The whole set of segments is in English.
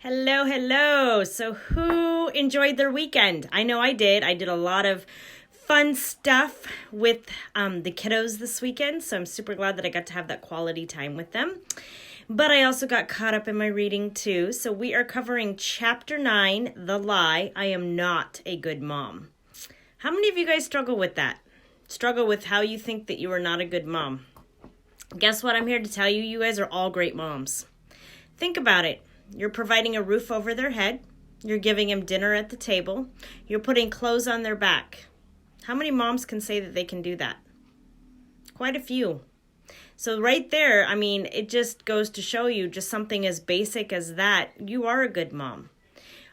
Hello, hello. So who enjoyed their weekend? I know I did. I did a lot of fun stuff with the kiddos this weekend. So I'm super glad that I got to have that quality time with them. But I also got caught up in my reading too. So we are covering Chapter 9, The Lie, I Am Not a Good Mom. How many of you guys struggle with that? Struggle with how you think that you are not a good mom? Guess what? I'm here to tell you, you guys are all great moms. Think about it. You're providing a roof over their head. You're giving them dinner at the table. You're putting clothes on their back. How many moms can say that they can do that? Quite a few. So right there, I mean, it just goes to show you just something as basic as that. You are a good mom.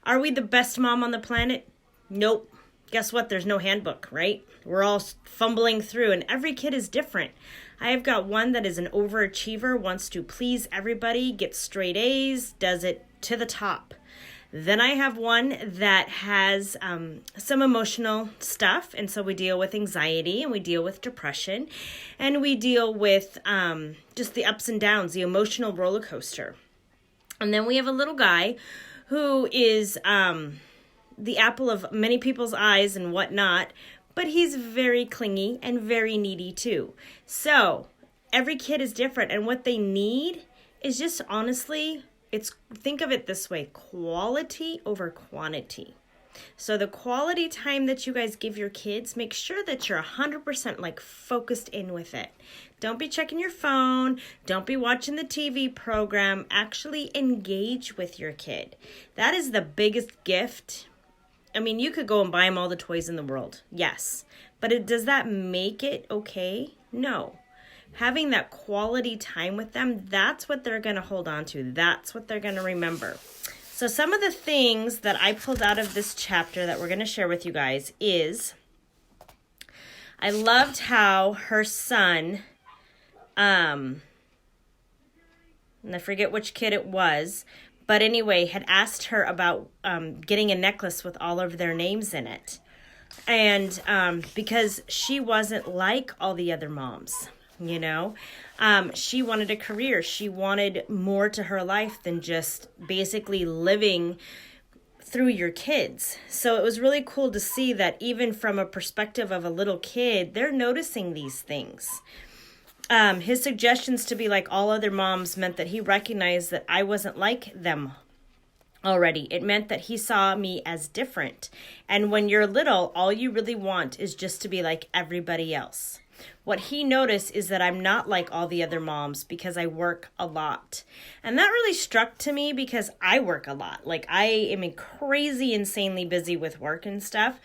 Are we the best mom on the planet? Nope. Guess what? There's no handbook, right? We're all fumbling through, and every kid is different. I have got one that is an overachiever, wants to please everybody, gets straight A's, does it to the top. Then I have one that has some emotional stuff, and so we deal with anxiety, and we deal with depression, and we deal with just the ups and downs, the emotional roller coaster. And then we have a little guy who is the apple of many people's eyes and whatnot, but he's very clingy and very needy too. So every kid is different, and what they need is just honestly, think of it this way, quality over quantity. So the quality time that you guys give your kids, make sure that you're 100% like focused in with it. Don't be checking your phone. Don't be watching the TV program. Actually engage with your kid. That is the biggest gift. I mean, you could go and buy them all the toys in the world. Yes. But does that make it okay? No. Having that quality time with them, that's what they're going to hold on to. That's what they're going to remember. So some of the things that I pulled out of this chapter that we're going to share with you guys is, I loved how her son, and I forget which kid it was, but anyway, had asked her about getting a necklace with all of their names in it. And because she wasn't like all the other moms, you know, she wanted a career. She wanted more to her life than just basically living through your kids. So it was really cool to see that even from a perspective of a little kid, they're noticing these things. His suggestions to be like all other moms meant that he recognized that I wasn't like them already. It meant that he saw me as different. And when you're little, all you really want is just to be like everybody else. What he noticed is that I'm not like all the other moms because I work a lot. And that really struck to me because I work a lot. Like I am crazy, insanely busy with work and stuff.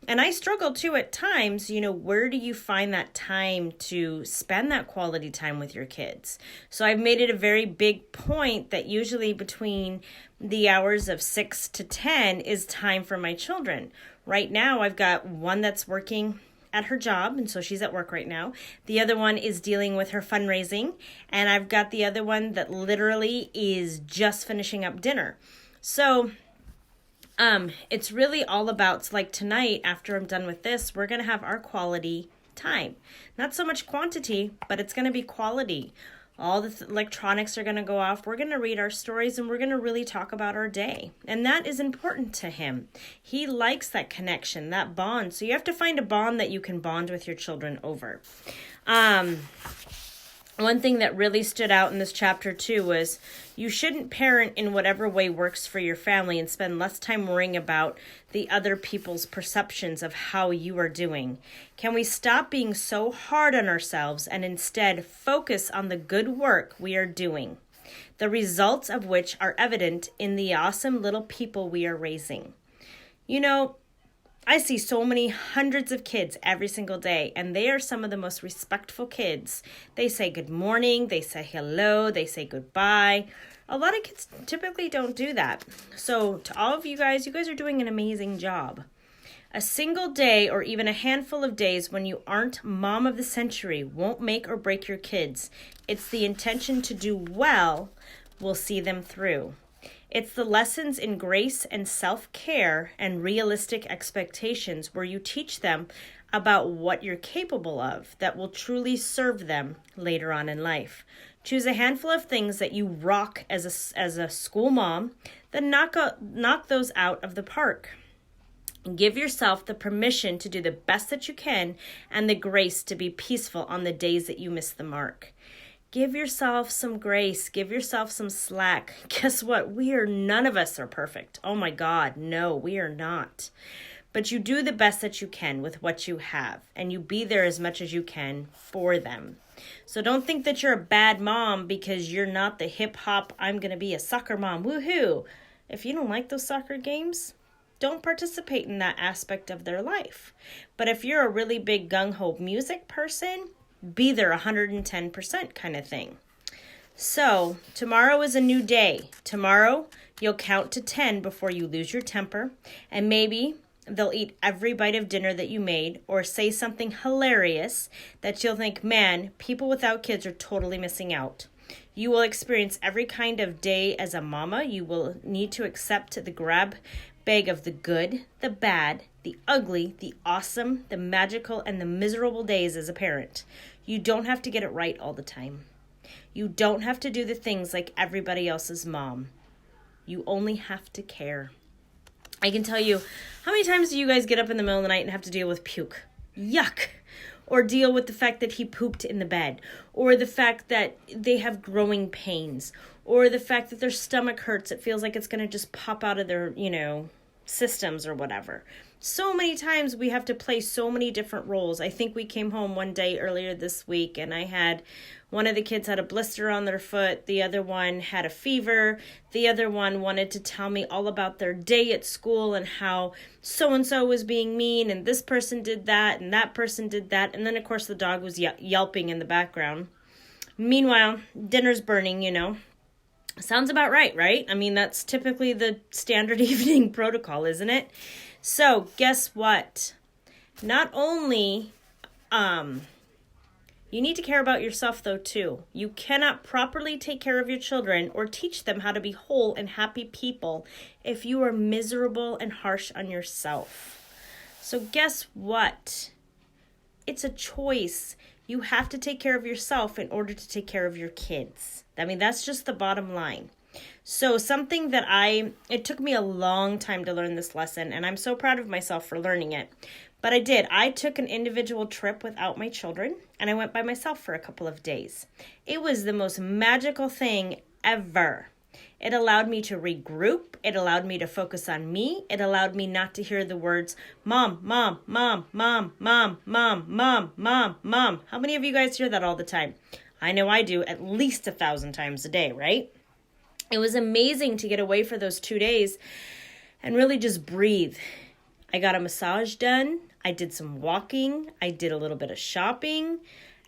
And I struggle too at times, you know, where do you find that time to spend that quality time with your kids? So I've made it a very big point that usually between the hours of 6 to 10 is time for my children. Right now, I've got one that's working at her job, and so she's at work right now. The other one is dealing with her fundraising, and I've got the other one that literally is just finishing up dinner. So it's really all about, like tonight, after I'm done with this, we're going to have our quality time. Not so much quantity, but it's going to be quality. All the electronics are going to go off. We're going to read our stories, and we're going to really talk about our day. And that is important to him. He likes that connection, that bond. So you have to find a bond that you can bond with your children over. One thing that really stood out in this chapter too was you shouldn't parent in whatever way works for your family and spend less time worrying about the other people's perceptions of how you are doing. Can we stop being so hard on ourselves and instead focus on the good work we are doing, the results of which are evident in the awesome little people we are raising? You know, I see so many hundreds of kids every single day, and they are some of the most respectful kids. They say good morning, they say hello, they say goodbye. A lot of kids typically don't do that. So to all of you guys are doing an amazing job. A single day or even a handful of days when you aren't mom of the century won't make or break your kids. It's the intention to do well will see them through. It's the lessons in grace and self-care and realistic expectations where you teach them about what you're capable of that will truly serve them later on in life. Choose a handful of things that you rock as a school mom, then knock those out of the park. Give yourself the permission to do the best that you can and the grace to be peaceful on the days that you miss the mark. Give yourself some grace. Give yourself some slack. Guess what? None of us are perfect. Oh my God, no, we are not. But you do the best that you can with what you have, and you be there as much as you can for them. So don't think that you're a bad mom because you're not the hip hop, I'm going to be a soccer mom, woohoo. If you don't like those soccer games, don't participate in that aspect of their life. But if you're a really big gung-ho music person, be there 110% kind of thing. So tomorrow is a new day. Tomorrow you'll count to 10 before you lose your temper, and maybe they'll eat every bite of dinner that you made or say something hilarious that you'll think, man, people without kids are totally missing out. You will experience every kind of day as a mama. You will need to accept the grab bag of the good, the bad, the ugly, the awesome, the magical, and the miserable days as a parent. You don't have to get it right all the time. You don't have to do the things like everybody else's mom. You only have to care. I can tell you, how many times do you guys get up in the middle of the night and have to deal with puke? Yuck! Or deal with the fact that he pooped in the bed, or the fact that they have growing pains, or the fact that their stomach hurts. It feels like it's going to just pop out of their, systems or whatever. So many times we have to play so many different roles. I think we came home one day earlier this week and I had one of the kids had a blister on their foot. The other one had a fever. The other one wanted to tell me all about their day at school and how so-and-so was being mean and this person did that and that person did that. And then, of course, the dog was yelping in the background. Meanwhile, dinner's burning, Sounds about right, right? I mean, that's typically the standard evening protocol, isn't it? So, guess what? Not only, you need to care about yourself, though, too. You cannot properly take care of your children or teach them how to be whole and happy people if you are miserable and harsh on yourself. So, guess what? It's a choice. You have to take care of yourself in order to take care of your kids. I mean, that's just the bottom line. So something that it took me a long time to learn this lesson, and I'm so proud of myself for learning it. But I did. I took an individual trip without my children, and I went by myself for a couple of days. It was the most magical thing ever. It allowed me to regroup. It allowed me to focus on me. It allowed me not to hear the words, mom, mom, mom, mom, mom, mom, mom, mom, mom. How many of you guys hear that all the time? I know I do at least 1,000 times a day, right? It was amazing to get away for those 2 days and really just breathe. I got a massage done. I did some walking. I did a little bit of shopping.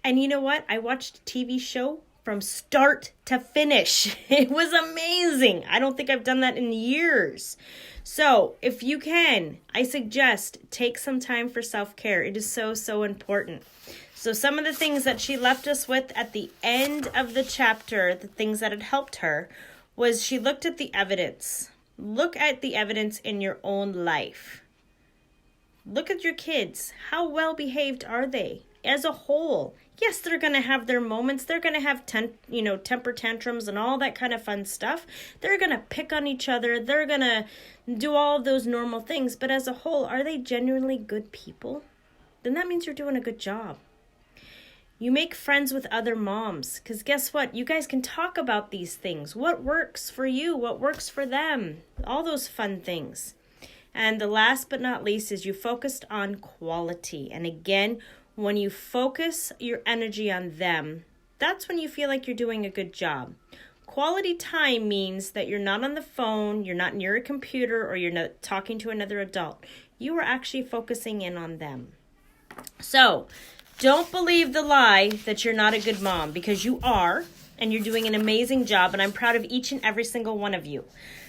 And you know what? I watched a TV show from start to finish. It was amazing. I don't think I've done that in years. So if you can, I suggest take some time for self-care. It is so, so important. So some of the things that she left us with at the end of the chapter, the things that had helped her, was she looked at the evidence. Look at the evidence in your own life. Look at your kids. How well behaved are they as a whole? Yes, they're going to have their moments. They're going to have temper tantrums and all that kind of fun stuff. They're going to pick on each other. They're going to do all of those normal things. But as a whole, are they genuinely good people? Then that means you're doing a good job. You make friends with other moms, because guess what? You guys can talk about these things. What works for you? What works for them? All those fun things. And the last but not least is you focused on quality. And again, when you focus your energy on them, that's when you feel like you're doing a good job. Quality time means that you're not on the phone, you're not near a computer, or you're not talking to another adult. You are actually focusing in on them. So, don't believe the lie that you're not a good mom, because you are, and you're doing an amazing job, and I'm proud of each and every single one of you.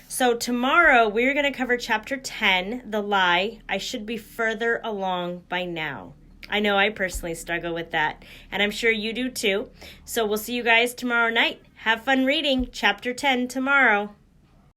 So tomorrow, we're going to cover Chapter 10, The Lie, I Should Be Further Along by Now. I know I personally struggle with that, and I'm sure you do too. So we'll see you guys tomorrow night. Have fun reading Chapter 10 tomorrow.